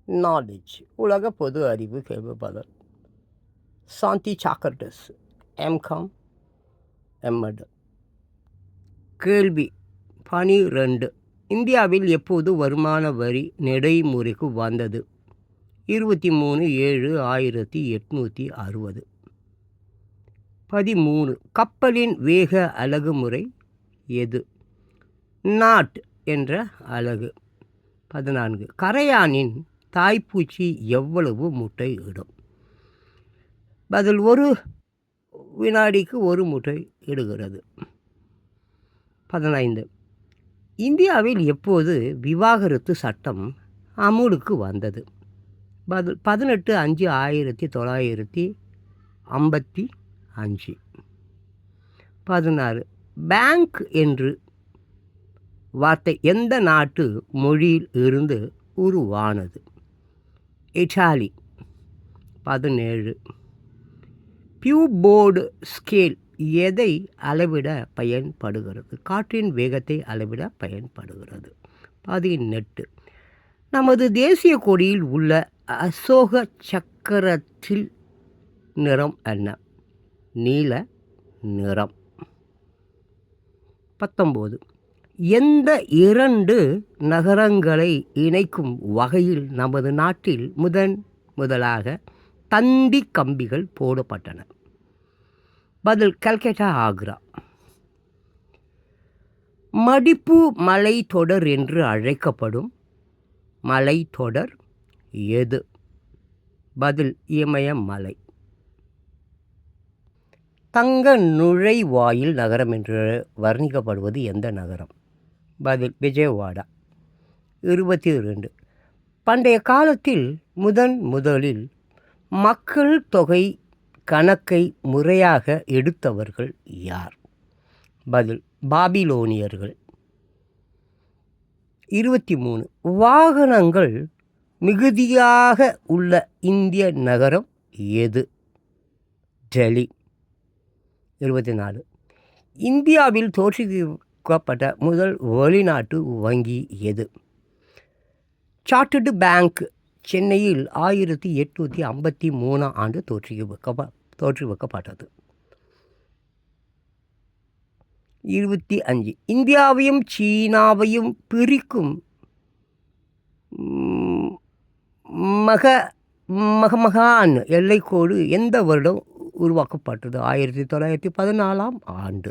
Knowledge உலக பொது அறிவு கேள்விப்பதல். சாந்தி சாக்கர்டஸ் எம்காம் எம்எட். கேள்வி 12. இந்தியாவில் எப்போது வருமான வரி நடைமுறைக்கு வந்தது? 23/7/1860. 13. கப்பலின் வேக அலகு முறை எது? நாட் என்ற அலகு. 14. கரையானின் தாய்ப்பூச்சி எவ்வளவு முட்டை இடும்? பதில்: ஒரு வினாடிக்கு ஒரு முட்டை இடுகிறது. 15. இந்தியாவில் எப்போது விவாகரத்து சட்டம் அமுலுக்கு வந்தது? பதில்: 18/5/1955. 16. பேங்க் என்று வார்த்தை எந்த நாட்டு மொழியில் இருந்து உருவானது? இட்டாலி. 17. பியூபோர்டு ஸ்கேல் எதை அளவிட பயன்படுகிறது? காற்றின் வேகத்தை அளவிட பயன்படுகிறது. 18. நமது தேசிய கொடியில் உள்ள அசோக சக்கரத்தில் நிறம் என்ன? நீல நிறம். 19. எந்த 2 நகரங்களை இணைக்கும் வகையில் நமது நாட்டில் முதலாக தந்தி கம்பிகள் போடப்பட்டன? பதில்: கல்கட்டா, ஆக்ரா. மடிப்பு மலைத்தொடர் என்று அழைக்கப்படும் மலைத்தொடர் எது? பதில்: இமயமலை. தங்க நுழைவாயில் நகரம் என்று வர்ணிக்கப்படுவது எந்த நகரம்? பதில்: விஜயவாடா. 22. பண்டைய காலத்தில் முதலில் மக்கள் தொகை கணக்கை முறையாக எடுத்தவர்கள் யார்? பதில்: பாபிலோனியர்கள். 23. வாகனங்கள் மிகுதியாக உள்ள இந்திய நகரம் எது? டெல்லி. 24. இந்தியாவில் தோற்றுவிக்கப்பட்ட முதல் வெளிநாட்டு வங்கி எது? Chartered bank. சென்னையில் 1853 ஆண்டு தோற்றுவிக்கப்பட்டது. 25. இந்தியாவையும் சீனாவையும் பிரிக்கும் மகமகான் எல்லைக்கோடு எந்த வருடம் உருவாக்கப்பட்டது? 1914 ஆண்டு.